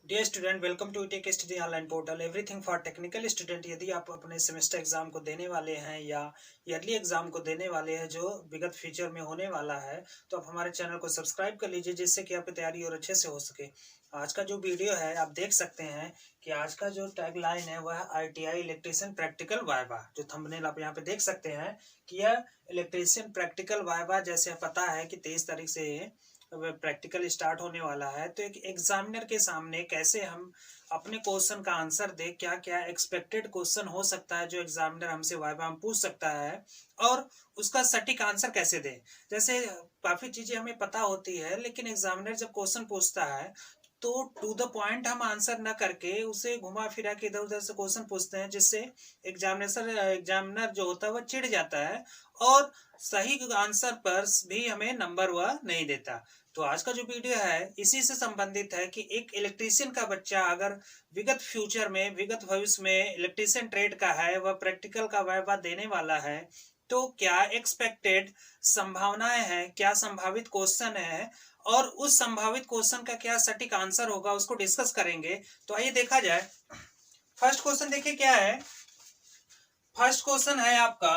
Dear student, welcome to Tech Study online portal everything for technical student. यदि आप अपने semester exam को देने वाले हैं या ईयरली एग्जाम को देने वाले हैं जो विगत फ्यूचर में होने वाला है, तो आप हमारे चैनल को सब्सक्राइब कर लीजिए जिससे कि आपकी तैयारी और अच्छे से हो सके। आज का जो वीडियो है आप देख सकते हैं कि आज का जो टैगलाइन है वह ITI इलेक्ट्रीशियन प्रैक्टिकल वाइवा। जो थंबनेल आप यहाँ पे देख सकते हैं कि यह इलेक्ट्रीशियन प्रैक्टिकल वाइवा, जैसे पता है कि 23 तारीख से प्रैक्टिकल स्टार्ट होने वाला है, तो एक एग्जामिनर के सामने कैसे हम अपने क्वेश्चन का आंसर दे, क्या क्या एक्सपेक्टेड क्वेश्चन हो सकता है जो एग्जामिनर हमसे वाइवा में पूछ सकता है और उसका सटीक आंसर कैसे दे। जैसे काफी चीजें हमें पता होती है, लेकिन एग्जामिनर जब क्वेश्चन पूछता है तो टू द पॉइंट हम आंसर न करके उसे घुमा फिरा के इधर उधर से क्वेश्चन पूछते हैं, जिससे एग्जामिनर जो होता है वह चिढ़ जाता है और सही आंसर पर भी हमें नंबर वह नहीं देता। तो आज का जो वीडियो है इसी से संबंधित है कि एक इलेक्ट्रीशियन का बच्चा अगर विगत फ्यूचर में, विगत भविष्य में इलेक्ट्रीशियन ट्रेड का है, वह प्रैक्टिकल का वाइवा देने वाला है, तो क्या एक्सपेक्टेड संभावनाएं हैं, क्या संभावित क्वेश्चन है और उस संभावित क्वेश्चन का क्या सटीक आंसर होगा, उसको डिस्कस करेंगे। तो आइए देखा जाए। फर्स्ट क्वेश्चन देखिए क्या है। फर्स्ट क्वेश्चन है आपका,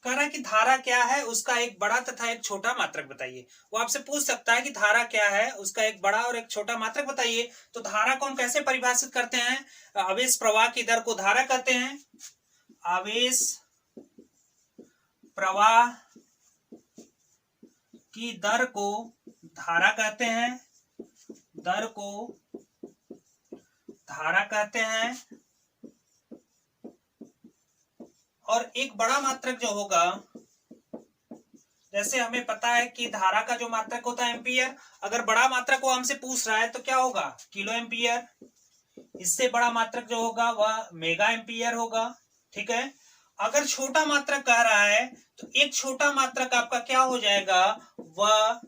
कह रहा है कि धारा क्या है, उसका एक बड़ा तथा एक छोटा मात्रक बताइए। वो आपसे पूछ सकता है कि धारा क्या है, उसका एक बड़ा और एक छोटा मात्रक बताइए। तो धारा को हम कैसे परिभाषित करते हैं? आवेश प्रवाह की दर को धारा कहते हैं। आवेश प्रवाह की दर को धारा कहते हैं। दर को धारा कहते हैं। और एक बड़ा मात्रक जो होगा, जैसे हमें पता है कि धारा का जो मात्रक होता है एम्पियर, अगर बड़ा मात्रक वो हमसे पूछ रहा है तो क्या होगा? Kilo ampere. इससे बड़ा मात्रक जो होगा वह मेगा एम्पियर होगा। ठीक है। अगर छोटा मात्रक कह रहा है तो एक छोटा मात्रक आपका क्या हो जाएगा? वह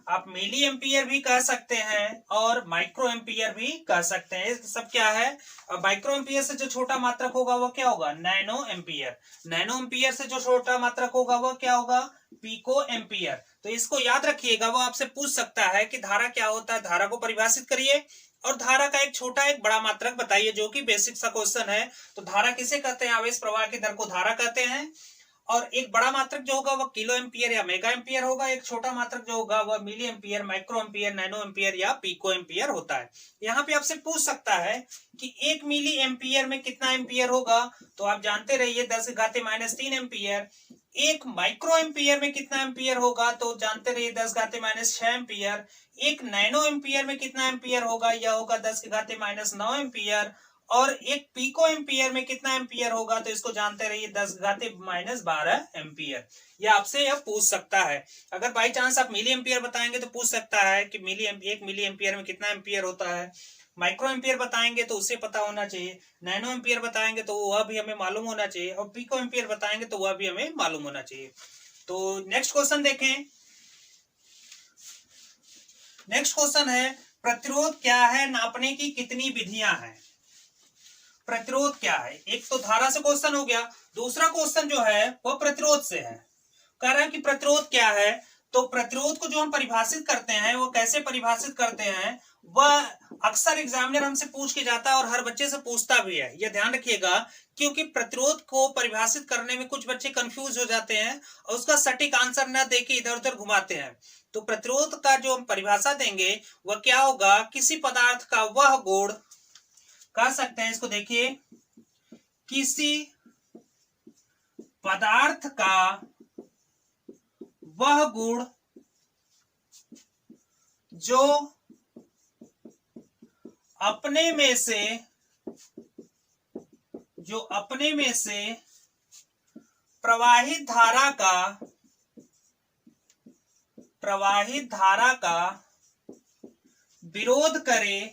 आप मिली एम्पियर भी कह सकते हैं और माइक्रो एम्पियर भी कह सकते हैं। सब क्या है? माइक्रो एम्पियर से जो छोटा मात्रक होगा वह क्या होगा? Nano ampere. नैनो एम्पियर से जो छोटा मात्रक होगा वह क्या होगा? Pico ampere. तो इसको याद रखिएगा, वो आपसे पूछ सकता है कि धारा क्या होता है, धारा को परिभाषित करिए और धारा का एक छोटा एक बड़ा मात्रक बताइए, जो कि बेसिक सा क्वेश्चन है। तो धारा किसे कहते हैं? आवेश प्रवाह की दर को धारा कहते हैं। और एक बड़ा मात्रक जो होगा वह किलो एम्पियर या मेगा एम्पियर होगा। एक छोटा मात्रक जो होगा वह milli ampere, micro ampere, nano ampere या पिको एम्पियर होता है। यहाँ पे आपसे पूछ सकता है कि एक मिली एम्पियर में कितना एम्पियर होगा, तो आप जानते रहिए 10⁻³ एम्पियर। एक माइक्रो एम्पियर में कितना एम्पियर होगा, तो जानते रहिए 10⁻6 एम्पियर। एक नैनो एम्पियर में कितना एम्पियर होगा, यह होगा 10⁻9 एम्पियर। और एक पिको एम्पियर में कितना एम्पियर होगा, तो इसको जानते रहिए 10⁻12 एम्पियर। यह आपसे यह पूछ सकता है। अगर बाई चांस आप मिली एम्पियर बताएंगे तो पूछ सकता है कि एक मिली एम्पियर में कितना एम्पियर होता है। माइक्रो एम्पियर बताएंगे तो उसे पता होना चाहिए। नैनो एम्पियर बताएंगे तो वह भी हमें मालूम होना चाहिए और पिको एम्पियर बताएंगे तो वह भी हमें मालूम होना चाहिए। तो नेक्स्ट क्वेश्चन देखें। नेक्स्ट क्वेश्चन है, प्रतिरोध क्या है, नापने की कितनी विधियां हैं। प्रतिरोध क्या है? एक तो धारा से क्वेश्चन हो गया, दूसरा क्वेश्चन जो है वह प्रतिरोध से है। कह रहा है कि प्रतिरोध क्या है। तो प्रतिरोध को जो हम परिभाषित करते हैं वो कैसे परिभाषित करते हैं, वह अक्सर एग्जामिनर हमसे पूछ के जाता है और हर बच्चे से पूछता भी है। यह ध्यान रखिएगा, क्योंकि प्रतिरोध को परिभाषित करने में कुछ बच्चे कंफ्यूज हो जाते हैं और उसका सटीक आंसर न देके इधर उधर घुमाते हैं। तो प्रतिरोध का जो हम परिभाषा देंगे वह क्या होगा? किसी पदार्थ का वह गुण, कह सकते हैं इसको, देखिए, किसी पदार्थ का वह गुण जो अपने में से प्रवाहित धारा का विरोध करे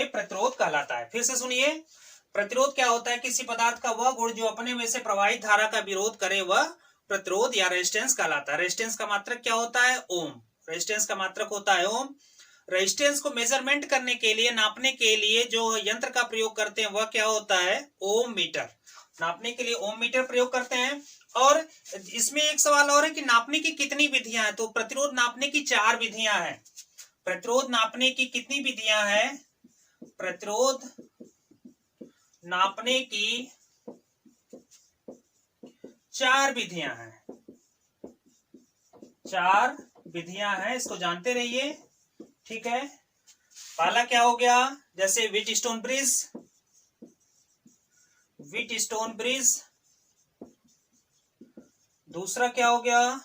प्रतिरोध कहलाता है। फिर से सुनिए, प्रतिरोध क्या होता है? किसी पदार्थ का वह गुण जो अपने में से प्रवाहित धारा का विरोध करे वह प्रतिरोध या रेजिस्टेंस कहलाता है। रेजिस्टेंस का मात्रक क्या होता है? ओम। रेजिस्टेंस का मात्रक होता है ओम। रेजिस्टेंस को मेजरमेंट करने के लिए, नापने के लिए जो यंत्र का प्रयोग करते हैं वह क्या होता है? ओम मीटर। नापने के लिए ओम मीटर प्रयोग करते हैं। और इसमें एक सवाल और है कि नापने की कितनी विधियां हैं। तो प्रतिरोध नापने की 4 विधियां हैं। प्रतिरोध नापने की कितनी विधियां हैं? प्रतिरोध नापने की 4 विधियां हैं। 4 विधियां हैं, इसको जानते रहिए। ठीक है, पहला क्या हो गया? जैसे व्हीटस्टोन ब्रिज, व्हीटस्टोन ब्रिज। दूसरा क्या हो गया?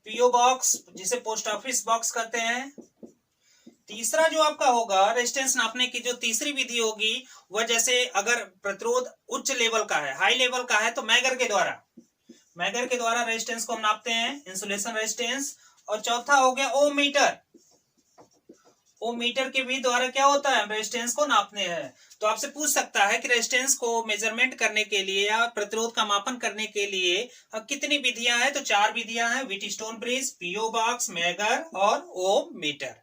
पीओ बॉक्स, जिसे पोस्ट ऑफिस बॉक्स कहते हैं। तीसरा जो आपका होगा रेजिस्टेंस नापने की जो तीसरी विधि होगी वह, जैसे अगर प्रतिरोध उच्च लेवल का है, हाई लेवल का है, तो मैगर के द्वारा रेजिस्टेंस को हम नापते हैं, इंसुलेशन रेजिस्टेंस। और चौथा हो गया ओम मीटर। ओम मीटर के भी द्वारा क्या होता है? रेजिस्टेंस को नापने हैं। तो आपसे पूछ सकता है कि रेजिस्टेंस को मेजरमेंट करने के लिए या प्रतिरोध का मापन करने के लिए कितनी विधियां हैं? तो 4 विधियां हैं, Wheatstone bridge, PO box, megger और ओम मीटर।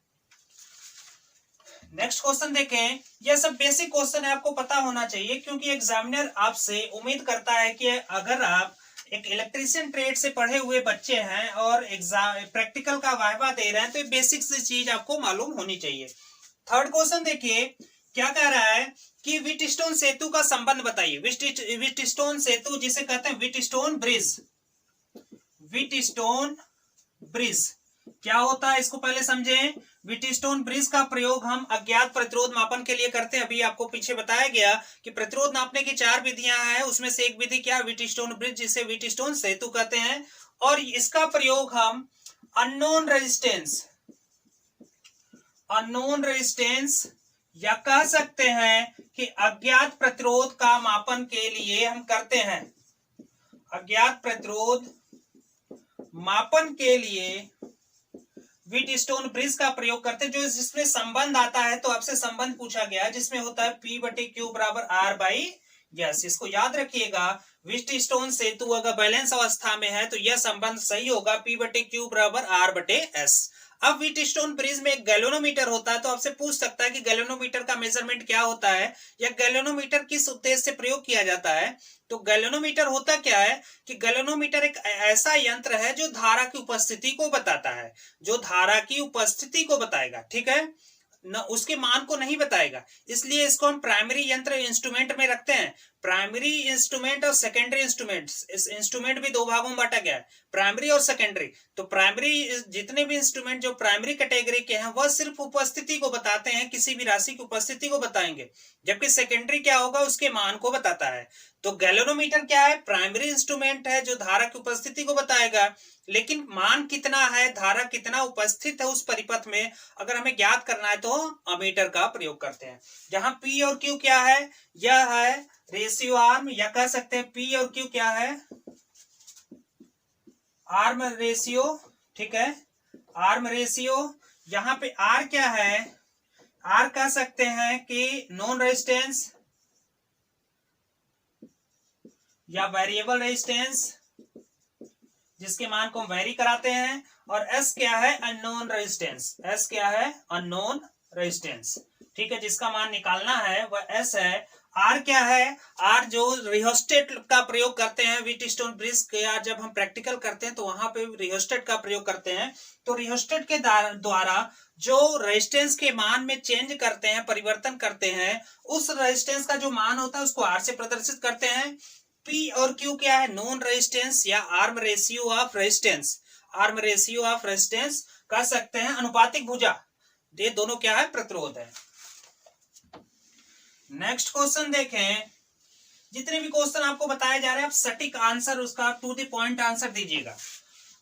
नेक्स्ट क्वेश्चन देखें। यह सब बेसिक क्वेश्चन है, आपको पता होना चाहिए, क्योंकि एग्जामिनर आपसे उम्मीद करता है कि अगर आप एक इलेक्ट्रीशियन ट्रेड से पढ़े हुए बच्चे हैं और एग्जाम प्रैक्टिकल का वाइवा दे रहे हैं, तो बेसिक सी चीज आपको मालूम होनी चाहिए। थर्ड क्वेश्चन देखिए, क्या कह रहा है कि व्हीटस्टोन सेतु का संबंध बताइए। व्हीटस्टोन सेतु जिसे कहते हैं व्हीटस्टोन ब्रिज, व्हीटस्टोन ब्रिज क्या होता है इसको पहले समझें। व्हीटस्टोन ब्रिज का प्रयोग हम अज्ञात प्रतिरोध मापन के लिए करते हैं। अभी आपको पीछे बताया गया कि प्रतिरोध नापने की 4 विधियां हैं, उसमें से एक विधि क्या? व्हीटस्टोन ब्रिज, जिसे व्हीटस्टोन सेतु कहते हैं। और इसका प्रयोग हम अननोन रेजिस्टेंस या कह सकते हैं कि अज्ञात प्रतिरोध का मापन के लिए हम करते हैं। अज्ञात प्रतिरोध मापन के लिए व्हीटस्टोन ब्रिज का प्रयोग करते हैं, जो जिसमें संबंध आता है। तो आपसे संबंध पूछा गया जिसमें होता है P/Q बराबर R/S। इसको याद रखिएगा, व्हीटस्टोन सेतु अगर बैलेंस अवस्था में है तो यह संबंध सही होगा, P/Q बराबर R/S। अब व्हीटस्टोन ब्रिज में एक गैल्वेनोमीटर होता है, तो आपसे पूछ सकता है कि गैल्वेनोमीटर का मेजरमेंट क्या होता है या गैल्वेनोमीटर किस उद्देश्य से प्रयोग किया जाता है। तो गैल्वेनोमीटर होता क्या है कि गैल्वेनोमीटर एक ऐसा यंत्र है जो धारा की उपस्थिति को बताता है, जो धारा की उपस्थिति को बताएगा, ठीक है न, उसके मान को नहीं बताएगा। इसलिए इसको हम प्राइमरी यंत्र इंस्ट्रूमेंट में रखते हैं। प्राइमरी इंस्ट्रूमेंट और सेकेंडरी इंस्ट्रूमेंट, इस इंस्ट्रूमेंट भी 2 भागों में बांटा गया है, प्राइमरी और सेकेंडरी। तो प्राइमरी जितने भी इंस्ट्रूमेंट जो प्राइमरी कैटेगरी के हैं वह सिर्फ उपस्थिति को बताते हैं, किसी भी राशि की उपस्थिति को बताएंगे, जबकि सेकेंडरी क्या होगा? उसके मान को बताता है। तो गैल्वेनोमीटर क्या है? प्राइमरी इंस्ट्रूमेंट है जो धारा की उपस्थिति को बताएगा, लेकिन मान कितना है, धारा कितना उपस्थित है उस परिपथ में, अगर हमें ज्ञात करना है तो अमीटर का प्रयोग करते हैं। जहां P और Q क्या है? यह है रेशियो आर्म, या कह सकते हैं P और Q क्या है? आर्म रेशियो, ठीक है, आर्म रेशियो। यहां पे R क्या है? R कह सकते हैं कि नॉन रेजिस्टेंस या वेरिएबल रेजिस्टेंस, जिसके मान को हम वेरी कराते हैं। और S क्या है? Unknown resistance. S क्या है? अननोन रेजिस्टेंस, ठीक है, जिसका मान निकालना है वह S है। R क्या है? R जो रियोस्टेट का प्रयोग करते हैं व्हीटस्टोन ब्रिज के, जब हम प्रैक्टिकल करते हैं तो वहां पे रियोस्टेट का प्रयोग करते हैं। तो रियोस्टेट के द्वारा जो रेजिस्टेंस के मान में चेंज करते हैं, परिवर्तन करते हैं, उस रेजिस्टेंस का जो मान होता है उसको R से प्रदर्शित करते हैं। P और Q क्या है? नॉन रेजिस्टेंस या arm ratio of resistance, arm ratio of resistance कह सकते हैं, अनुपातिक भुजा। ये दोनों क्या है? प्रतिरोध है। नेक्स्ट क्वेश्चन देखें। जितने भी क्वेश्चन आपको बताए जा रहे हैं आप सटीक आंसर, उसका टू द पॉइंट आंसर दीजिएगा,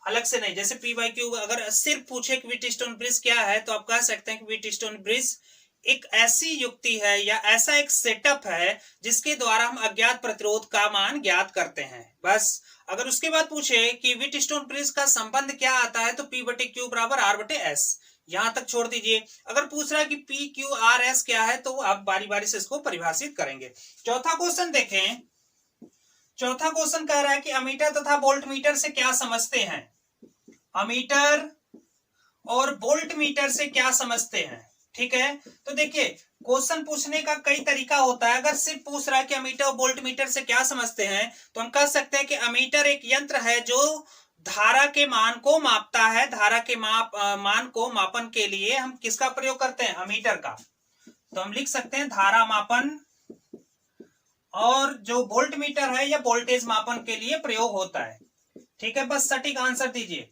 अलग से नहीं। जैसे P/Q अगर सिर्फ पूछे कि व्हीटस्टोन ब्रिज क्या है तो आप कह सकते हैं कि व्हीटस्टोन ब्रिज एक ऐसी युक्ति है या ऐसा एक सेटअप है जिसके द्वारा हम अज्ञात प्रतिरोध का मान ज्ञात करते हैं, बस। अगर उसके बाद पूछे कि व्हीटस्टोन ब्रिज का संबंध क्या आता है तो P/Q बराबर R/S, यहां तक छोड़ दीजिए। अगर पूछ रहा है कि PQRS क्या है तो आप बारी बारी से इसको परिभाषित करेंगे। चौथा क्वेश्चन देखें। चौथा क्वेश्चन कह रहा है कि अमीटर तथा वोल्ट मीटर से क्या समझते हैं। अमीटर और वोल्ट मीटर से क्या समझते हैं, ठीक है। तो देखिए क्वेश्चन पूछने का कई तरीका होता है। अगर सिर्फ पूछ रहा है कि अमीटर और वोल्ट मीटर से क्या समझते हैं तो हम कह सकते हैं कि अमीटर एक यंत्र है जो धारा के मान को मापता है। धारा के मान को मापन के लिए हम किसका प्रयोग करते हैं? अमीटर का। तो हम लिख सकते हैं धारा मापन, और जो वोल्ट मीटर है यह वोल्टेज मापन के लिए प्रयोग होता है। ठीक है, बस सटीक आंसर दीजिए।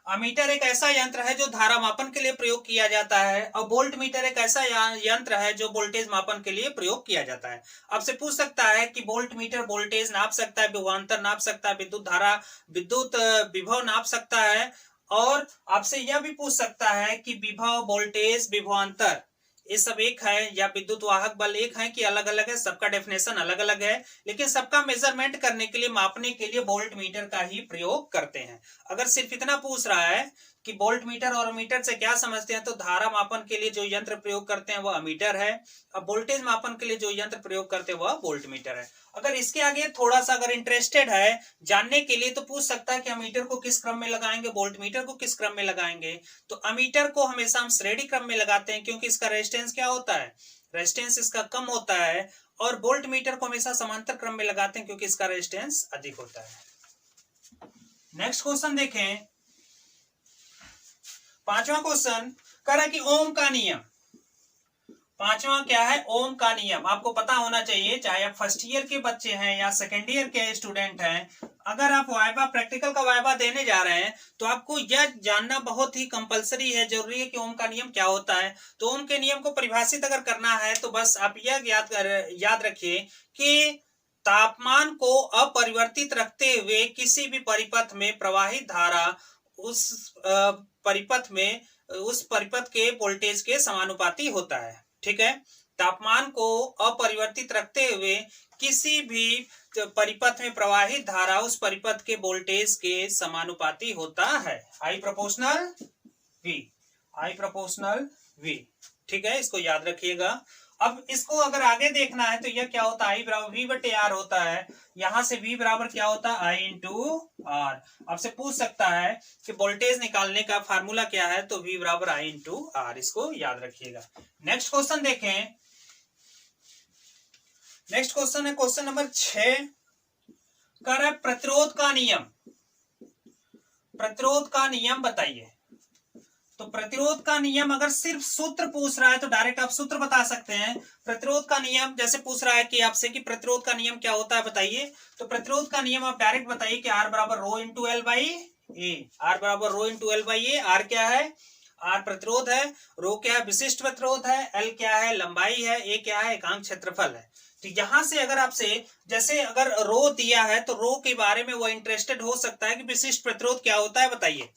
अमीटर एक ऐसा यंत्र है जो धारा मापन के लिए प्रयोग किया जाता है, और वोल्ट मीटर एक ऐसा यंत्र है जो वोल्टेज मापन के लिए प्रयोग किया जाता है। आपसे पूछ सकता है कि वोल्ट मीटर वोल्टेज नाप सकता है, विभवांतर नाप सकता है, विद्युत धारा विद्युत विभव नाप सकता है, और आपसे यह भी पूछ सकता है कि विभव, वोल्टेज, विभवांतर ये सब एक है या विद्युत वाहक बल एक है कि अलग अलग है? सबका डेफिनेशन अलग अलग है, लेकिन सबका मेजरमेंट करने के लिए, मापने के लिए वोल्ट मीटर का ही प्रयोग करते हैं। अगर सिर्फ इतना पूछ रहा है कि वोल्ट मीटर और अमीटर से क्या समझते हैं, तो धारा मापन के लिए जो यंत्र प्रयोग करते हैं वह अमीटर है, अब वोल्टेज मापन के लिए जो यंत्र प्रयोग करते हैं वह वोल्ट मीटर है। अगर इसके आगे थोड़ा सा अगर इंटरेस्टेड है जानने के लिए, तो पूछ सकता है कि अमीटर को किस क्रम में लगाएंगे, वोल्ट मीटर को किस क्रम में लगाएंगे। तो अमीटर को हमेशा हम श्रेणी क्रम में लगाते हैं, क्योंकि इसका रेजिस्टेंस क्या होता है? रेजिस्टेंस इसका कम होता है। और वोल्ट मीटर को हमेशा समांतर क्रम में लगाते हैं, क्योंकि इसका रेजिस्टेंस अधिक होता है। नेक्स्ट क्वेश्चन देखें, पांचवा क्वेश्चन कह रहा है कि ओम का नियम। पांचवा क्या है? ओम का नियम। आपको पता होना चाहिए, चाहे आप फर्स्ट ईयर के बच्चे हैं या सेकेंड ईयर के स्टूडेंट हैं, अगर आप वाइवा, प्रैक्टिकल का वाइवा देने जा रहे हैं, तो आपको यह जानना बहुत ही कंपलसरी है, जरूरी है कि ओम का नियम क्या होता है। तो ओम के नियम को परिभाषित अगर करना है तो बस आप यह याद रखिए कि तापमान को अपरिवर्तित रखते हुए किसी भी परिपथ में प्रवाहित धारा उस परिपथ के वोल्टेज के समानुपाती होता है। ठीक है, तापमान को अपरिवर्तित रखते हुए किसी भी परिपथ में प्रवाहित धारा उस परिपथ के वोल्टेज के समानुपाती होता है। I proportional V, I proportional V. ठीक है, इसको याद रखिएगा। अब इसको अगर आगे देखना है तो यह क्या होता है? आई बराबर वी बटे आर होता है। यहां से वी बराबर क्या होता है? आई इंटू आर। आपसे पूछ सकता है कि वोल्टेज निकालने का फार्मूला क्या है, तो वी बराबर आई इंटू आर, इसको याद रखिएगा। नेक्स्ट क्वेश्चन देखें। नेक्स्ट क्वेश्चन है क्वेश्चन नंबर 6, कह रहा है प्रतिरोध का नियम। प्रतिरोध का नियम बताइए। तो प्रतिरोध का नियम अगर सिर्फ सूत्र पूछ रहा है तो डायरेक्ट आप सूत्र बता सकते हैं। प्रतिरोध का नियम जैसे पूछ रहा है कि आपसे कि प्रतिरोध का नियम क्या होता है बताइए, तो प्रतिरोध का नियम आप डायरेक्ट बताइए कि आर बराबर rho into L by A. R बराबर rho into L by A. R क्या है? आर प्रतिरोध है, रो क्या है? विशिष्ट प्रतिरोध है, एल क्या है? लंबाई है, ए क्या है? एकांक क्षेत्रफल है। तो यहां से अगर आपसे जैसे अगर रो दिया है तो रो के बारे में वो इंटरेस्टेड हो सकता है कि विशिष्ट प्रतिरोध क्या होता है बताइए।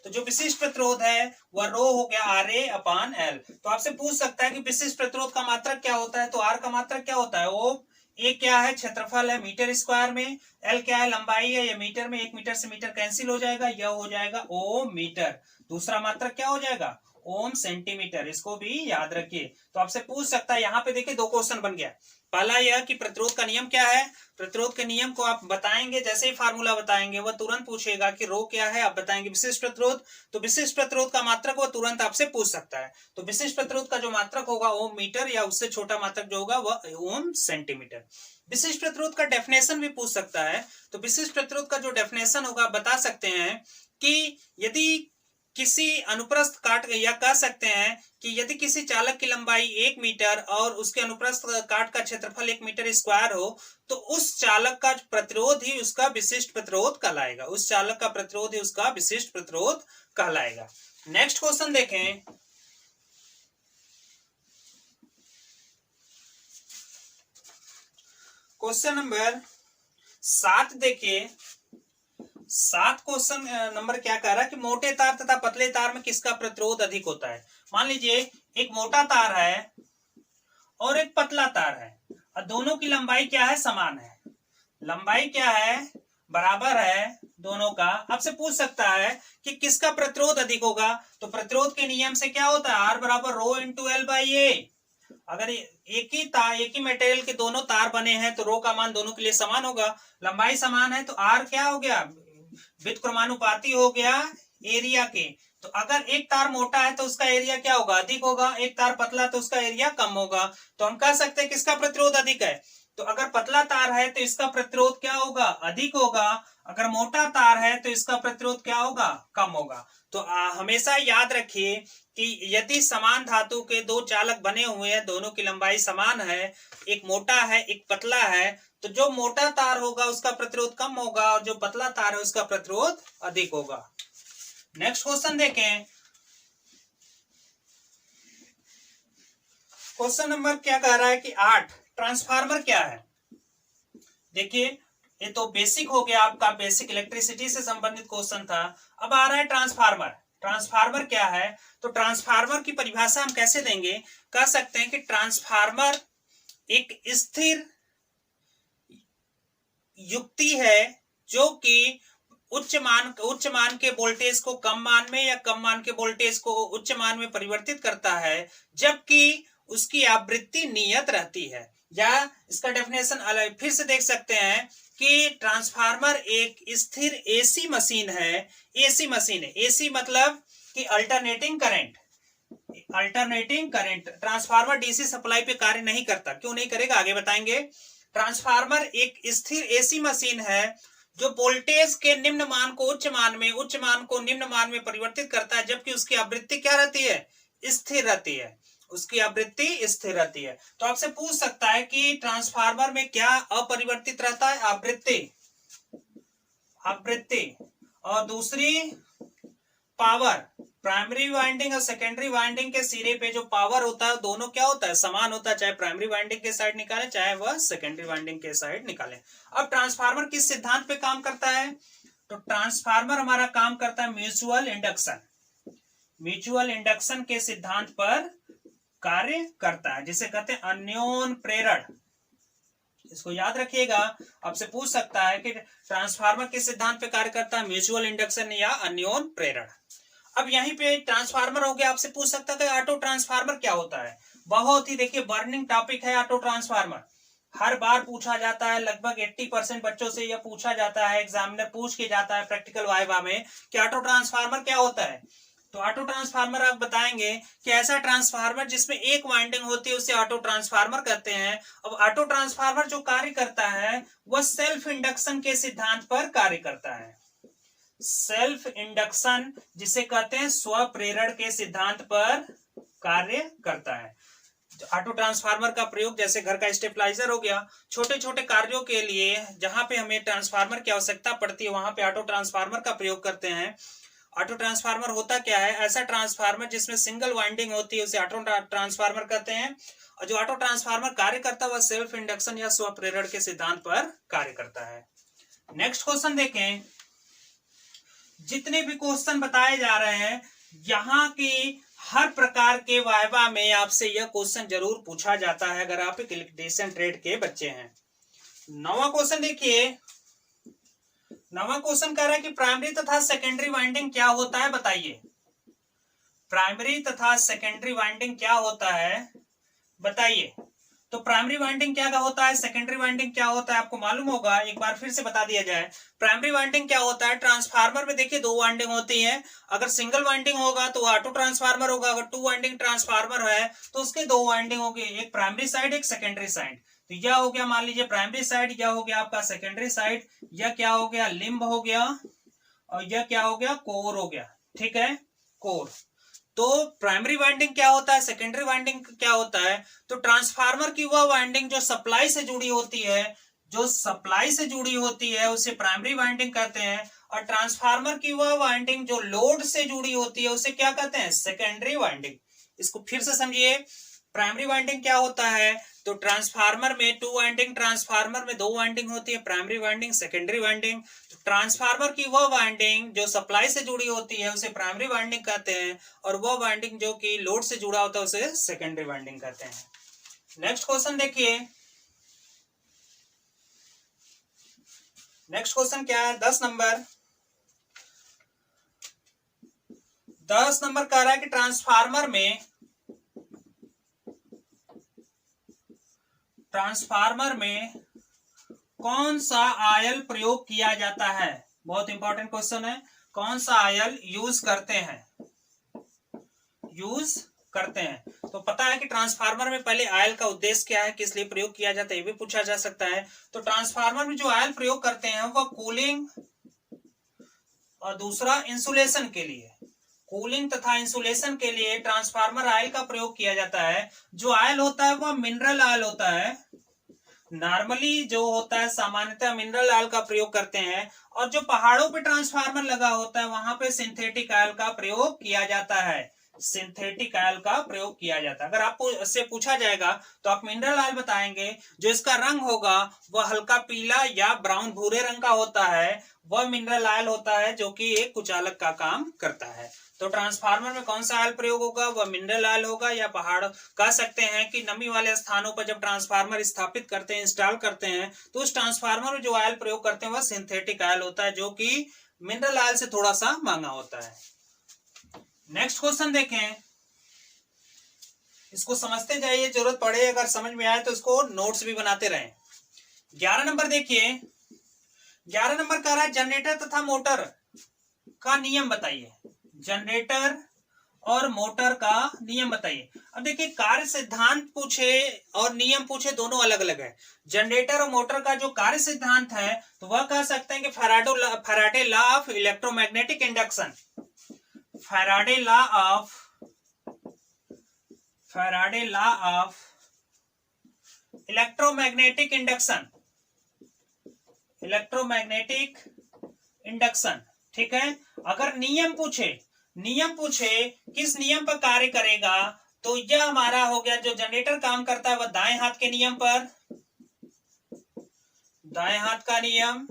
तो जो विशिष्ट प्रतिरोध है वह रो हो गया आर ए अपान एल। तो आपसे पूछ सकता है कि विशिष्ट प्रतिरोध का मात्रक क्या होता है, तो आर का मात्रक क्या होता है? ओ। ए क्या है? क्षेत्रफल है मीटर स्क्वायर में। एल क्या है? लंबाई है, ये मीटर में, 1 मीटर से मीटर कैंसिल हो जाएगा, यह हो जाएगा ओम मीटर। दूसरा मात्रक क्या हो जाएगा? ओम सेंटीमीटर। इसको भी याद रखिए। तो आपसे पूछ सकता है, यहाँ पे देखिए 2 क्वेश्चन बन गया। पहला यह कि प्रतिरोध का नियम क्या है। प्रतिरोध के नियम को आप बताएंगे, जैसे ही फार्मूला बताएंगे वह तुरंत पूछेगा कि रो क्या है, आप बताएंगे विशिष्ट प्रतिरोध। तो विशिष्ट प्रतिरोध का मात्रक वह तुरंत आपसे पूछ सकता है। तो विशिष्ट प्रतिरोध का जो मात्रक होगा ओम मीटर, या उससे छोटा मात्रक जो होगा वह ओम सेंटीमीटर। विशिष्ट प्रतिरोध का डेफिनेशन भी पूछ सकता है। तो विशिष्ट प्रतिरोध का जो डेफिनेशन होगा बता सकते हैं कि यदि किसी अनुप्रस्थ काट, या कह सकते हैं कि यदि किसी चालक की लंबाई 1 मीटर और उसके अनुप्रस्थ काट का क्षेत्रफल 1 मीटर स्क्वायर हो, तो उस चालक का प्रतिरोध ही उसका विशिष्ट प्रतिरोध कहलाएगा। उस चालक का प्रतिरोध ही उसका विशिष्ट प्रतिरोध कहलाएगा। नेक्स्ट क्वेश्चन देखें। क्वेश्चन नंबर 7 देखिए। 7 क्वेश्चन नंबर क्या कह रहा है कि मोटे तार तथा पतले तार में किसका प्रतिरोध अधिक होता है। मान लीजिए एक मोटा तार है और एक पतला तार है, और दोनों की लंबाई क्या है? समान है। लंबाई क्या है? बराबर है दोनों का। आपसे पूछ सकता है कि किसका प्रतिरोध अधिक होगा। तो प्रतिरोध के नियम से क्या होता है? आर बराबर रो इंटू एल बाई ए। अगर एक ही मटेरियल के दोनों तार बने हैं तो रो का मान दोनों के लिए समान होगा। लंबाई समान है तो आर क्या हो गया? व्युत्क्रमानुपाती हो गया एरिया के। तो अगर एक तार मोटा है तो उसका एरिया क्या होगा? अधिक होगा। एक तार पतला तो उसका एरिया कम होगा। तो हम कह सकते हैं किसका प्रतिरोध अधिक है। तो अगर पतला तार है तो इसका प्रतिरोध क्या होगा? अधिक होगा। अगर मोटा तार है तो इसका प्रतिरोध क्या होगा, कम होगा। तो हमेशा याद रखिए कि यदि समान धातु के दो चालक बने हुए हैं, दोनों की लंबाई समान है, एक मोटा है एक पतला है, तो जो मोटा तार होगा उसका प्रतिरोध कम होगा और जो पतला तार है उसका प्रतिरोध अधिक होगा। नेक्स्ट क्वेश्चन देखें। क्वेश्चन नंबर क्या कह रहा है कि 8, ट्रांसफार्मर क्या है। देखिए ये तो बेसिक हो गया, आपका बेसिक इलेक्ट्रिसिटी से संबंधित क्वेश्चन था। अब आ रहा है ट्रांसफार्मर। ट्रांसफार्मर क्या है, तो ट्रांसफार्मर की परिभाषा हम कैसे देंगे, कह सकते हैं कि ट्रांसफार्मर एक स्थिर युक्ति है जो कि उच्च मान के वोल्टेज को कम मान में या कम मान के वोल्टेज को उच्च मान में परिवर्तित करता है, जबकि उसकी आवृत्ति नियत रहती है। या इसका डेफिनेशन अलग फिर से देख सकते हैं कि ट्रांसफार्मर एक स्थिर एसी मशीन है। एसी मशीन है, एसी मतलब कि alternating current. Transformer DC supply पे कार्य नहीं करता। क्यों नहीं करेगा, आगे बताएंगे। ट्रांसफार्मर एक स्थिर एसी मशीन है जो वोल्टेज के निम्न मान को उच्च मान में, उच्च मान को निम्न मान में परिवर्तित करता है, जबकि उसकी आवृत्ति क्या रहती है, स्थिर रहती है। उसकी आवृत्ति स्थिर रहती है। तो आपसे पूछ सकता है कि ट्रांसफार्मर में क्या अपरिवर्तित रहता है, आवृत्ति और दूसरी पावर। प्राइमरी वाइंडिंग और सेकेंडरी वाइंडिंग के सिरे पे जो पावर होता है दोनों क्या होता है, समान होता है, चाहे प्राइमरी वाइंडिंग के साइड निकाले चाहे वह सेकेंडरी वाइंडिंग के साइड निकाले। अब ट्रांसफार्मर किस सिद्धांत पे काम करता है, तो ट्रांसफार्मर हमारा काम करता है म्यूचुअल इंडक्शन के सिद्धांत पर कार्य करता है, जिसे कहते हैं अन्योन प्रेरण। इसको याद रखिएगा, आपसे पूछ सकता है कि ट्रांसफार्मर किस सिद्धांत पे कार्य करता है, म्यूचुअल इंडक्शन या अन्योन प्रेरण। अब यहीं पे ट्रांसफार्मर हो गया। आपसे पूछ सकता है कि ऑटो ट्रांसफार्मर क्या होता है। बहुत ही देखिए बर्निंग टॉपिक है ऑटो ट्रांसफार्मर। हर बार पूछा जाता है, लगभग 80% बच्चों से यह पूछा जाता है, एग्जामिनर पूछ के जाता है प्रैक्टिकल वाइवा में कि ऑटो ट्रांसफार्मर क्या होता है। तो ऑटो ट्रांसफार्मर आप बताएंगे कि ऐसा ट्रांसफार्मर जिसमें एक वाइंडिंग होती है उसे ऑटो ट्रांसफार्मर कहते हैं। अब ऑटो ट्रांसफार्मर जो कार्य करता है वह सेल्फ इंडक्शन के सिद्धांत पर कार्य करता है। सेल्फ इंडक्शन जिसे कहते हैं स्व प्रेरण के सिद्धांत पर कार्य करता है। ऑटो ट्रांसफार्मर का प्रयोग जैसे घर का स्टेबलाइजर हो गया, छोटे छोटे कार्यों के लिए जहां पे हमें ट्रांसफार्मर की आवश्यकता पड़ती है वहां पे ऑटो ट्रांसफार्मर का प्रयोग करते हैं। ऑटो ट्रांसफार्मर होता क्या है, ऐसा ट्रांसफार्मर जिसमें सिंगल वाइंडिंग होती है उसे ऑटो ट्रांसफार्मर कहते हैं। और जो ऑटो ट्रांसफार्मर कार्य करता है वह सेल्फ इंडक्शन या स्व प्रेरण के सिद्धांत पर कार्य करता है। नेक्स्ट क्वेश्चन देखें। जितने भी क्वेश्चन बताए जा रहे हैं यहाँ की हर प्रकार के वाइवा में आपसे यह क्वेश्चन जरूर पूछा जाता है अगर आप एक इलेक्ट्रीशियन ट्रेड के बच्चे हैं। 9वां क्वेश्चन देखिए। 9वां क्वेश्चन कह रहा है कि प्राइमरी तथा सेकेंडरी वाइंडिंग क्या होता है, बताइए। प्राइमरी तथा सेकेंडरी वाइंडिंग क्या होता है बताइए। तो प्राइमरी वाइंडिंग क्या होता है, सेकेंडरी वाइंडिंग क्या होता है, आपको मालूम होगा। एक बार फिर से बता दिया जाए। प्राइमरी वाइंडिंग क्या होता है, ट्रांसफार्मर में देखिए दो वाइंडिंग होती है। अगर सिंगल वाइंडिंग होगा तो ऑटो ट्रांसफार्मर होगा, अगर टू वाइंडिंग ट्रांसफार्मर है तो उसके दो वाइंडिंग होगी, एक प्राइमरी साइड एक सेकेंडरी साइड। तो यह हो गया मान लीजिए प्राइमरी साइड, यह हो गया आपका सेकेंडरी साइड, यह क्या हो गया लिंब हो गया और यह क्या हो गया कोर हो गया। ठीक है, कोर। तो प्राइमरी वाइंडिंग क्या होता है, सेकेंडरी वाइंडिंग क्या होता है, तो ट्रांसफार्मर की वह वाइंडिंग जो सप्लाई से जुड़ी होती है, जो सप्लाई से जुड़ी होती है उसे प्राइमरी वाइंडिंग कहते हैं। और ट्रांसफार्मर की वह वाइंडिंग जो लोड से जुड़ी होती है उसे क्या कहते हैं, सेकेंडरी वाइंडिंग। इसको फिर से समझिए। प्राइमरी वाइंडिंग क्या होता है, तो ट्रांसफार्मर में टू वाइंडिंग, ट्रांसफार्मर में दो वाइंडिंग होती है, प्राइमरी वाइंडिंग सेकेंडरी वाइंडिंग। तो ट्रांसफार्मर की वह वाइंडिंग जो सप्लाई से जुड़ी होती है उसे प्राइमरी वाइंडिंग कहते हैं, और वह वाइंडिंग जो कि लोड से जुड़ा होता है उसे सेकेंडरी वाइंडिंग कहते हैं। नेक्स्ट क्वेश्चन देखिए। नेक्स्ट क्वेश्चन क्या है, 10 नंबर। 10 नंबर कह रहा है कि ट्रांसफार्मर में कौन सा आयल प्रयोग किया जाता है। बहुत इंपॉर्टेंट क्वेश्चन है। कौन सा आयल यूज करते हैं। तो पता है कि ट्रांसफार्मर में पहले आयल का उद्देश्य क्या है, किस लिए प्रयोग किया जाता है, ये भी पूछा जा सकता है। तो ट्रांसफार्मर में जो आयल प्रयोग करते हैं वह कूलिंग और दूसरा इंसुलेशन के लिए, कूलिंग तथा इंसुलेशन के लिए ट्रांसफार्मर ऑयल का प्रयोग किया जाता है। जो ऑयल होता है वह मिनरल ऑयल होता है। नॉर्मली जो होता है सामान्यतः मिनरल ऑयल का प्रयोग करते हैं, और जो पहाड़ों पे ट्रांसफार्मर लगा होता है वहां पे सिंथेटिक ऑयल का प्रयोग किया जाता है। सिंथेटिक ऑयल का प्रयोग किया जाता है। अगर आपको इससे पूछा जाएगा तो आप मिनरल ऑयल बताएंगे। जो इसका रंग होगा वह हल्का पीला या ब्राउन भूरे रंग का होता है, वह मिनरल ऑयल होता है जो कि एक कुचालक का काम करता है। तो ट्रांसफार्मर में कौन सा ऑयल प्रयोग होगा, वह मिनरल ऑयल होगा। या पहाड़ कह सकते हैं कि नमी वाले स्थानों पर जब ट्रांसफार्मर स्थापित करते हैं, इंस्टॉल करते हैं, तो उस ट्रांसफार्मर में जो ऑयल प्रयोग करते हैं वह सिंथेटिक ऑयल होता है, जो कि मिनरल ऑयल से थोड़ा सा महंगा होता है। नेक्स्ट क्वेश्चन देखें, इसको समझते जाइए, जरूरत पड़े अगर समझ में आए तो इसको नोट्स भी बनाते रहें। 11 नंबर देखिए, 11 नंबर कह रहा है जनरेटर तथा मोटर का नियम बताइए। जनरेटर और मोटर का नियम बताइए। अब देखिए, कार्य सिद्धांत पूछे और नियम पूछे दोनों अलग अलग है। जनरेटर और मोटर का जो कार्य सिद्धांत है तो वह कह सकते हैं कि Faraday law of electromagnetic induction, Faraday law of electromagnetic induction, ठीक है। अगर नियम पूछे किस नियम पर कार्य करेगा, तो यह हमारा हो गया, जो जनरेटर काम करता है वह दाएं हाथ के नियम पर, दाएं हाथ का नियम,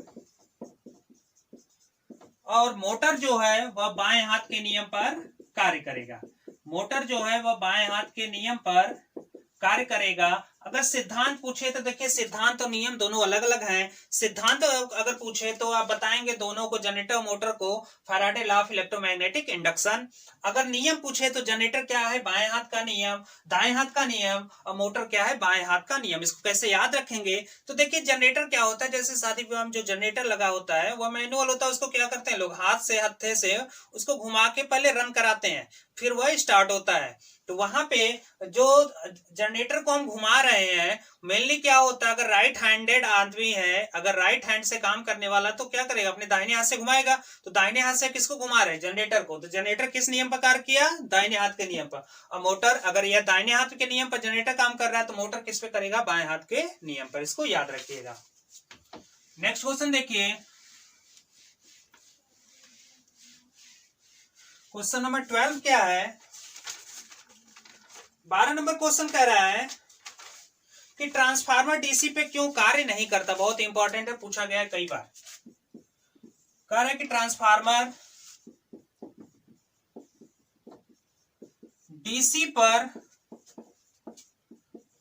और मोटर जो है वह बाएं हाथ के नियम पर कार्य करेगा। मोटर जो है वह बाएं हाथ के नियम पर कार्य करेगा। अगर सिद्धांत पूछे तो देखिए, सिद्धांत और नियम दोनों अलग अलग हैं। सिद्धांत अगर पूछे तो आप बताएंगे दोनों को, जनरेटर और मोटर को, Faraday law of electromagnetic induction. अगर नियम पूछे तो जनरेटर क्या है, बाएं हाथ का नियम, दाएं हाथ का नियम, और मोटर क्या है, बाएं हाथ का नियम। इसको कैसे याद रखेंगे, तो देखिए जनरेटर क्या होता है, जैसे शादी विवाह में जो जनरेटर लगा होता है वह मैनुअल होता है। उसको क्या करते हैं लोग, हत्थे से उसको घुमा के पहले रन कराते हैं, फिर वह स्टार्ट होता है। तो वहां पे जो जनरेटर को हम घुमा रहे हैं, मेनली क्या होता है, अगर राइट हैंडेड आदमी है, अगर राइट हैंड से काम करने वाला, तो क्या करेगा, अपने दाहिने हाथ से घुमाएगा। तो दाहिने हाथ से किसको घुमा रहे हैं, जनरेटर को। तो जनरेटर किस नियम पर कार्य किया, दाहिने हाथ के नियम पर। और मोटर, अगर यह दाहिने हाथ के नियम पर जनरेटर काम कर रहा है, तो मोटर किस पे करेगा, बाएं हाथ के नियम पर। इसको याद रखिएगा। नेक्स्ट क्वेश्चन देखिए, क्वेश्चन नंबर 12 क्या है, 12 नंबर क्वेश्चन कह रहा है कि ट्रांसफार्मर डीसी पे क्यों कार्य नहीं करता। बहुत इंपॉर्टेंट है, पूछा गया है कई बार। कह रहा है कि ट्रांसफार्मर डीसी पर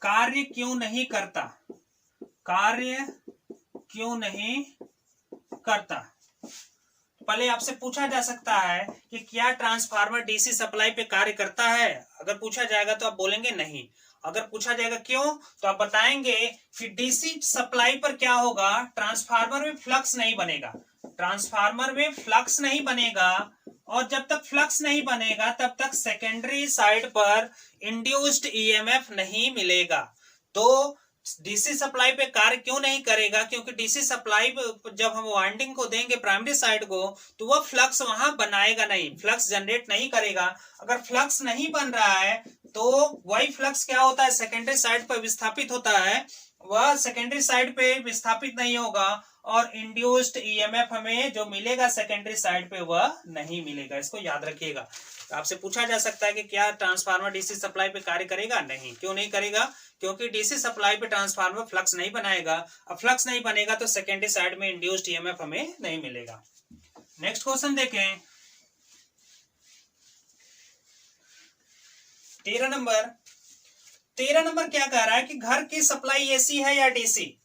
कार्य क्यों नहीं करता, कार्य क्यों नहीं करता। पहले आपसे पूछा जा सकता है कि क्या ट्रांसफार्मर डीसी सप्लाई पे कार्य करता है। अगर पूछा जाएगा तो आप बोलेंगे नहीं। अगर पूछा जाएगा क्यों, तो आप बताएंगे कि डीसी सप्लाई पर क्या होगा, ट्रांसफार्मर में फ्लक्स नहीं बनेगा, ट्रांसफार्मर में फ्लक्स नहीं बनेगा। और जब तक फ्लक्स नहीं बनेगा तब तक सेकेंडरी साइड पर इंड्यूस्ड ईएमएफ नहीं मिलेगा। तो डीसी सप्लाई पे कार्य क्यों नहीं करेगा, क्योंकि डीसी सप्लाई जब हम वाइंडिंग को देंगे प्राइमरी साइड को, तो वह फ्लक्स वहां बनाएगा नहीं, फ्लक्स जनरेट नहीं करेगा। अगर फ्लक्स नहीं बन रहा है तो वही फ्लक्स क्या होता है, सेकेंडरी साइड पर विस्थापित होता है, वह सेकेंडरी साइड पे विस्थापित नहीं होगा, और इंड्यूस्ड ईएमएफ हमें जो मिलेगा सेकेंडरी साइड पे वह नहीं मिलेगा। इसको याद रखिएगा। आपसे पूछा जा सकता है कि क्या ट्रांसफार्मर डीसी सप्लाई पे कार्य करेगा, नहीं। क्यों नहीं करेगा, क्योंकि डीसी सप्लाई पे ट्रांसफार्मर फ्लक्स नहीं बनाएगा। अब फ्लक्स नहीं बनेगा तो सेकेंडरी साइड में इंड्यूस्ड ईएमएफ हमें नहीं मिलेगा। नेक्स्ट क्वेश्चन देखें, 13 नंबर क्या कह रहा है कि घर की सप्लाई एसी है या डीसी।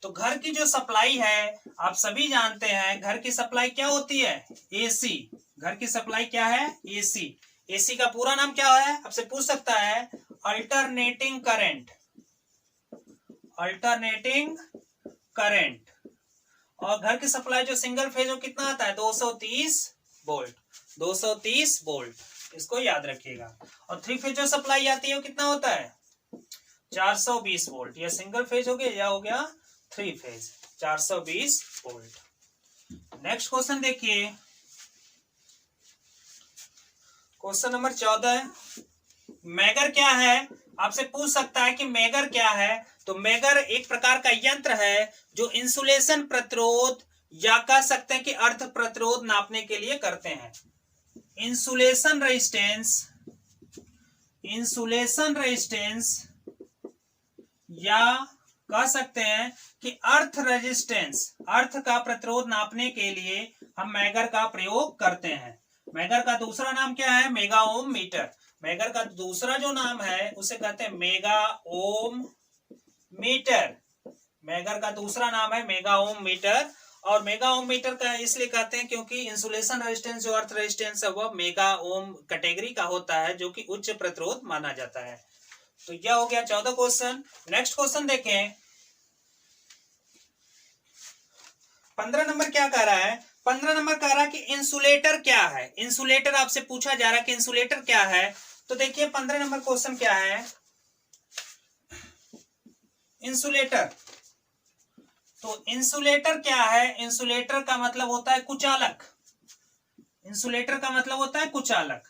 तो घर की जो सप्लाई है आप सभी जानते हैं, घर की सप्लाई क्या होती है, एसी। घर की सप्लाई क्या है, एसी। एसी का पूरा नाम क्या है, आपसे पूछ सकता है, अल्टरनेटिंग करंट, अल्टरनेटिंग करंट। और घर की सप्लाई जो सिंगल फेज हो कितना आता है, 230 वोल्ट, 230 वोल्ट। इसको याद रखिएगा। और 3 फेज जो सप्लाई आती है वो कितना होता है, 420 वोल्ट। यह सिंगल फेज हो गया या हो गया 3 फेज, 420 वोल्ट। नेक्स्ट क्वेश्चन देखिए, क्वेश्चन नंबर 14, मेगर क्या है? आपसे पूछ सकता है कि मेगर क्या है। तो मेगर एक प्रकार का यंत्र है जो इंसुलेशन प्रतिरोध या कह सकते हैं कि अर्ध प्रतिरोध नापने के लिए करते हैं। इंसुलेशन रेजिस्टेंस या कह सकते हैं कि अर्थ का प्रतिरोध नापने के लिए हम मेगर का प्रयोग करते हैं। मेगर का दूसरा नाम क्या है? Mega ohm metre. मेगर का दूसरा जो नाम है उसे कहते हैं मेगा ओम मीटर। मेगर का दूसरा नाम है मेगा ओम मीटर। और मेगा ओम मीटर का इसलिए कहते हैं क्योंकि इंसुलेशन रेजिस्टेंस जो अर्थ रेजिस्टेंस है वह मेगा ओम कैटेगरी का होता है, जो कि उच्च प्रतिरोध माना जाता है। तो यह हो गया 14 क्वेश्चन। नेक्स्ट क्वेश्चन देखें, 15 नंबर क्या कह रहा है? 15 नंबर कह रहा है कि इंसुलेटर क्या है। इंसुलेटर आपसे पूछा जा रहा है कि इंसुलेटर क्या है। तो देखिए 15 नंबर क्वेश्चन क्या है, इंसुलेटर। तो इंसुलेटर क्या है? इंसुलेटर का मतलब होता है कुचालक। इंसुलेटर का मतलब होता है कुचालक,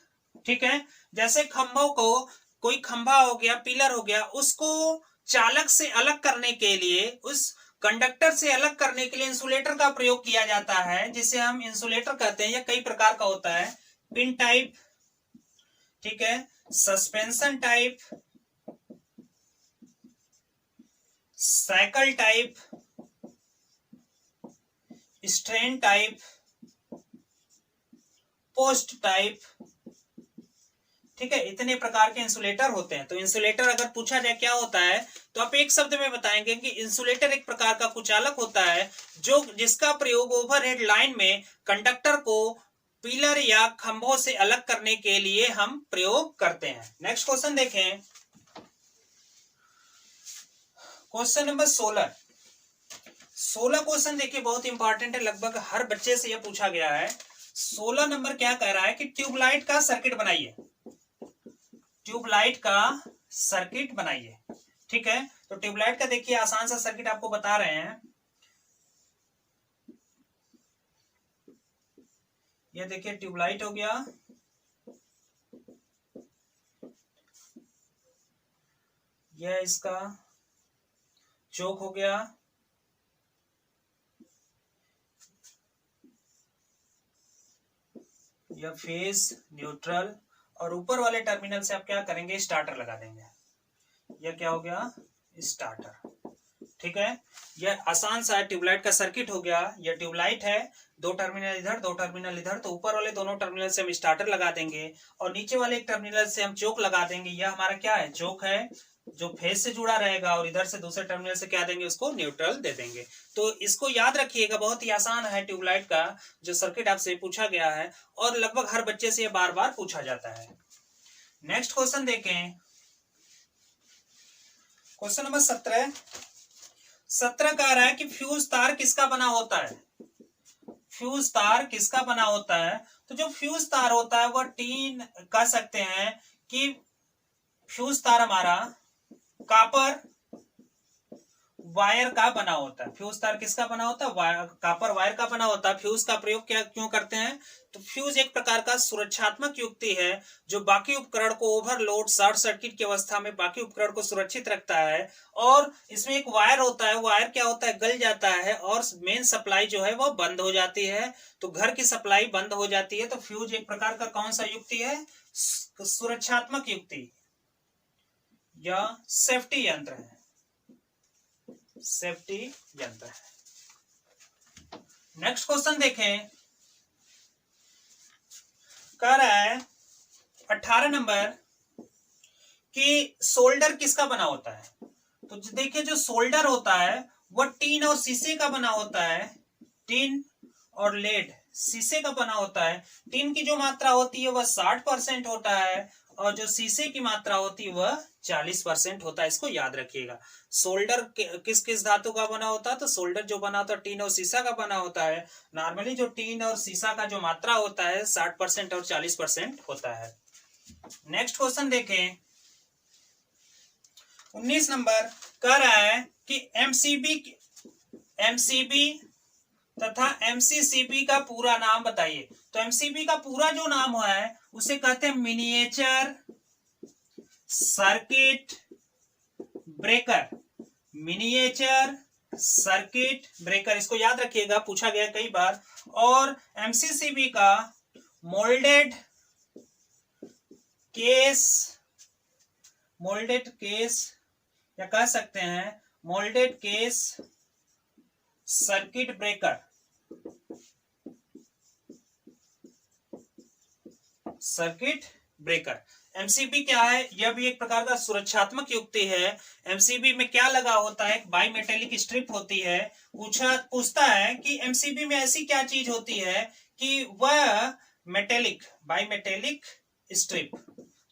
ठीक है। जैसे खंभों को, कोई खंभा हो गया, पिलर हो गया, उसको चालक से अलग करने के लिए, उस कंडक्टर से अलग करने के लिए इंसुलेटर का प्रयोग किया जाता है, जिसे हम इंसुलेटर कहते हैं। यह कई प्रकार का होता है, पिन टाइप, ठीक है, suspension type, cycle type, strain type, post type, ठीक है। इतने प्रकार के इंसुलेटर होते हैं। तो इंसुलेटर अगर पूछा जाए क्या होता है, तो आप एक शब्द में बताएंगे कि इंसुलेटर एक प्रकार का कुचालक होता है जिसका प्रयोग ओवरहेड लाइन में कंडक्टर को पिलर या खंभों से अलग करने के लिए हम प्रयोग करते हैं। नेक्स्ट क्वेश्चन देखें, क्वेश्चन नंबर 16। 16 क्वेश्चन देखिए बहुत इंपॉर्टेंट है, लगभग हर बच्चे से यह पूछा गया है। 16 नंबर क्या कह रहा है कि ट्यूबलाइट का सर्किट बनाइए। ट्यूबलाइट का सर्किट बनाइए, ठीक है। तो ट्यूबलाइट का देखिए आसान सा सर्किट आपको बता रहे हैं। ये देखिए ट्यूबलाइट हो गया, यह इसका चोक हो गया, यह फेज, न्यूट्रल, और ऊपर वाले टर्मिनल से आप क्या करेंगे, स्टार्टर लगा देंगे। यह क्या हो गया, स्टार्टर, ठीक है। यह आसान सा ट्यूबलाइट का सर्किट हो गया। यह ट्यूबलाइट है, दो टर्मिनल इधर, दो टर्मिनल इधर। तो ऊपर वाले दोनों टर्मिनल से हम स्टार्टर लगा देंगे और नीचे वाले एक टर्मिनल से हम चोक लगा देंगे। यह हमारा क्या है, चोक है, जो फेज से जुड़ा रहेगा। और इधर से दूसरे टर्मिनल से क्या देंगे, उसको न्यूट्रल दे देंगे। तो इसको याद रखिएगा, बहुत ही आसान है ट्यूबलाइट का जो सर्किट आपसे पूछा गया है, और लगभग हर बच्चे से यह बार बार पूछा जाता है। नेक्स्ट क्वेश्चन देखें, क्वेश्चन नंबर 17। 17 कह रहा है कि फ्यूज तार किसका बना होता है। फ्यूज तार किसका बना होता है? तो जो फ्यूज तार होता है वह टीन, कह सकते हैं कि फ्यूज तार हमारा कॉपर वायर का बना होता है। फ्यूज तार किसका बना होता है? कॉपर वायर का बना होता है। फ्यूज का प्रयोग क्यों करते हैं? तो फ्यूज एक प्रकार का सुरक्षात्मक युक्ति है जो बाकी उपकरण को ओवरलोड, शॉर्ट सर्किट की अवस्था में बाकी उपकरण को सुरक्षित रखता है। और इसमें एक वायर होता है, वायर क्या होता है, गल जाता है और मेन सप्लाई जो है वह बंद हो जाती है। तो घर की सप्लाई बंद हो जाती है। तो फ्यूज एक प्रकार का कौन सा युक्ति है? सुरक्षात्मक युक्ति या सेफ्टी यंत्र है, सेफ्टी यंत्र है। नेक्स्ट क्वेश्चन देखें, कह रहा है 18 नंबर कि सोल्डर किसका बना होता है। तो देखिए जो सोल्डर होता है वह टीन और शीशे का बना होता है। टीन और लेड शीशे का बना होता है। टीन की जो मात्रा होती है वह 60% होता है और जो शीशे की मात्रा होती है वह 40% होता है। इसको याद रखिएगा। सोल्डर किस किस धातु का बना होता है? तो सोल्डर जो बना होता है टीन और शीशा का बना होता है। नॉर्मली जो टीन और शीशा का जो मात्रा होता है 60% और 40% होता है। नेक्स्ट क्वेश्चन देखें, 19 नंबर कह रहा है कि एमसीबी तथा एमसीसीबी का पूरा नाम बताइए। तो एमसीबी का पूरा जो नाम है उसे कहते हैं miniature circuit breaker. Miniature circuit breaker, इसको याद रखिएगा, पूछा गया कई बार। और एमसीसीबी का मोल्डेड केस या कह सकते हैं moulded case circuit breaker. Circuit breaker MCB क्या है? यह भी एक प्रकार का सुरक्षात्मक युक्ति है। एमसीबी में क्या लगा होता है? बाई मेटेलिक स्ट्रिप होती है। पूछता है कि एमसीबी में ऐसी क्या चीज होती है कि वह मेटेलिक, बाई मेटेलिक स्ट्रिप,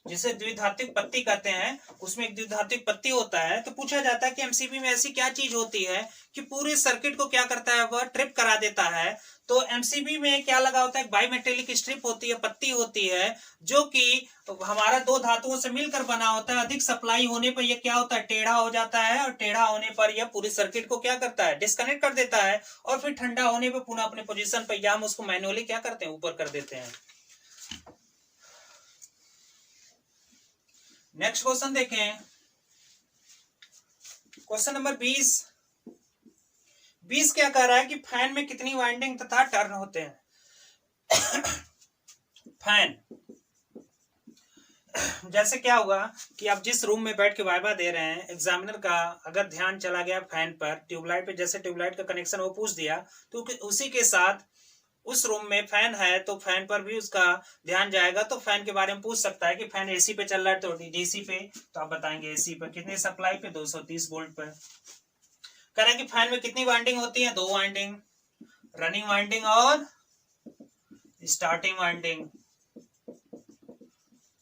जिसे द्विधात्विक पत्ती कहते हैं, उसमें एक द्विधात्विक पत्ती होता है। तो पूछा जाता है कि एमसीबी में ऐसी क्या चीज होती है कि पूरे सर्किट को क्या करता है? वह ट्रिप करा देता है। तो एमसीबी में क्या लगा होता है? बाईमेटेलिक स्ट्रिप होती है, पत्ती होती है, जो कि हमारा दो धातुओं से मिलकर बना होता है। अधिक सप्लाई होने पर यह क्या होता है? टेढ़ा हो जाता है, और टेढ़ा होने पर यह पूरे सर्किट को क्या करता है? डिस्कनेक्ट कर देता है, और फिर ठंडा होने पर पुनः अपने पोजीशन पर या हम उसको मैनुअली क्या करते हैं? ऊपर कर देते हैं। नेक्स्ट क्वेश्चन देखें, क्वेश्चन नंबर 20 क्या कह रहा है कि फैन में कितनी वाइंडिंग तथा टर्न होते हैं? फैन, जैसे क्या होगा कि आप जिस रूम में बैठ के वाइवा दे रहे हैं, एग्जामिनर का अगर ध्यान चला गया फैन पर, ट्यूबलाइट पे, जैसे ट्यूबलाइट का कनेक्शन वो पूछ दिया, तो उसी के साथ उस रूम में फैन है तो फैन पर भी उसका ध्यान जाएगा। तो फैन के बारे में पूछ सकता है कि फैन एसी पे चल रहा है तो डीसी पे, तो आप बताएंगे एसी पे। कितने सप्लाई पे? 230 वोल्ट पर। कह रहे हैं कि फैन में कितनी वाइंडिंग होती है? 2 वाइंडिंग, रनिंग वाइंडिंग और स्टार्टिंग वाइंडिंग।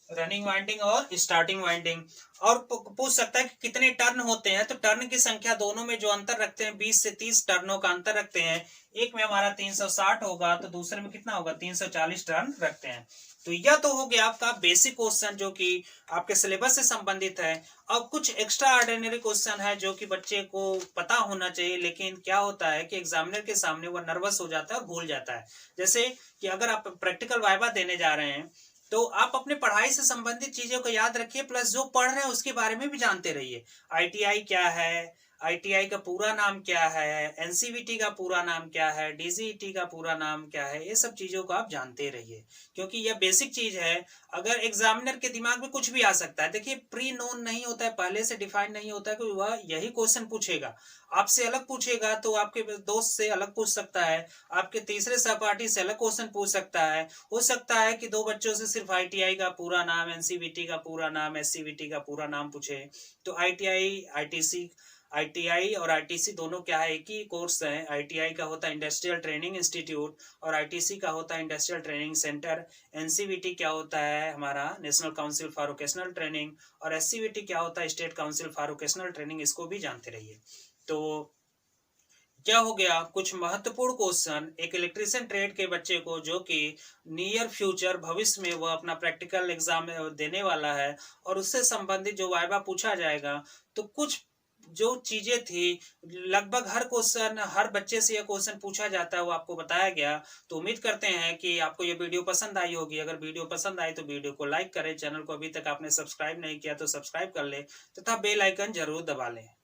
रनिंग वाइंडिंग और स्टार्टिंग वाइंडिंग। और पूछ सकता है कि कितने टर्न होते हैं? तो टर्न की संख्या दोनों में जो अंतर रखते हैं, 20 से 30 टर्नों का अंतर रखते हैं। एक में हमारा 360 होगा तो दूसरे में कितना होगा? 340 टर्न रखते हैं। तो यह तो हो गया आपका बेसिक क्वेश्चन जो कि आपके सिलेबस से संबंधित है। अब कुछ एक्स्ट्रा ऑर्डिनरी क्वेश्चन है जो कि बच्चे को पता होना चाहिए, लेकिन क्या होता है कि एग्जामिनर के सामने वह नर्वस हो जाता है और भूल जाता है। जैसे कि अगर आप प्रैक्टिकल वाइवा देने जा रहे हैं तो आप अपने पढ़ाई से संबंधित चीजों को याद रखिए, प्लस जो पढ़ रहे हैं उसके बारे में भी जानते रहिए। आईटीआई क्या है, आईटीआई का पूरा नाम क्या है, एनसीवीटी का पूरा नाम क्या है, डीजीईटी का पूरा नाम क्या है, ये सब चीजों को आप जानते रहिए, क्योंकि यह बेसिक चीज है। अगर एग्जामिनर के दिमाग में कुछ भी आ सकता है, देखिए प्री नोन नहीं होता है, पहले से डिफाइन नहीं होता है कि वह यही क्वेश्चन पूछेगा, आपसे अलग पूछेगा तो आपके दोस्त से अलग पूछ सकता है, आपके तीसरे सहपाठी से अलग क्वेश्चन पूछ सकता है। हो सकता है कि 2 बच्चों से सिर्फ आईटीआई का पूरा नाम, एनसीवीटी का पूरा नाम, एससीवीटी का पूरा नाम पूछे। तो आईटीआई और आईटीसी दोनों क्या है? एक ही कोर्स है। आईटीआई का होता है इंडस्ट्रियल ट्रेनिंग इंस्टीट्यूट और आईटीसी का होता है इंडस्ट्रियल ट्रेनिंग सेंटर। एनसीवीटी क्या होता है? हमारा national council for vocational training. और एससीवीटी क्या होता है? State council for vocational training. इसको भी जानते रहिए। तो क्या हो गया? कुछ महत्वपूर्ण क्वेश्चन एक इलेक्ट्रीशियन ट्रेड के बच्चे को, जो कि नियर फ्यूचर भविष्य में वो अपना प्रैक्टिकल एग्जाम देने वाला है और उससे संबंधित जो वाइवा पूछा जाएगा, तो कुछ जो चीजें थी, लगभग हर क्वेश्चन, हर बच्चे से यह क्वेश्चन पूछा जाता है, वो आपको बताया गया। तो उम्मीद करते हैं कि आपको ये वीडियो पसंद आई होगी। अगर वीडियो पसंद आई तो वीडियो को लाइक करें, चैनल को अभी तक आपने सब्सक्राइब नहीं किया तो सब्सक्राइब कर ले, तथा बेल आइकन जरूर दबा लें।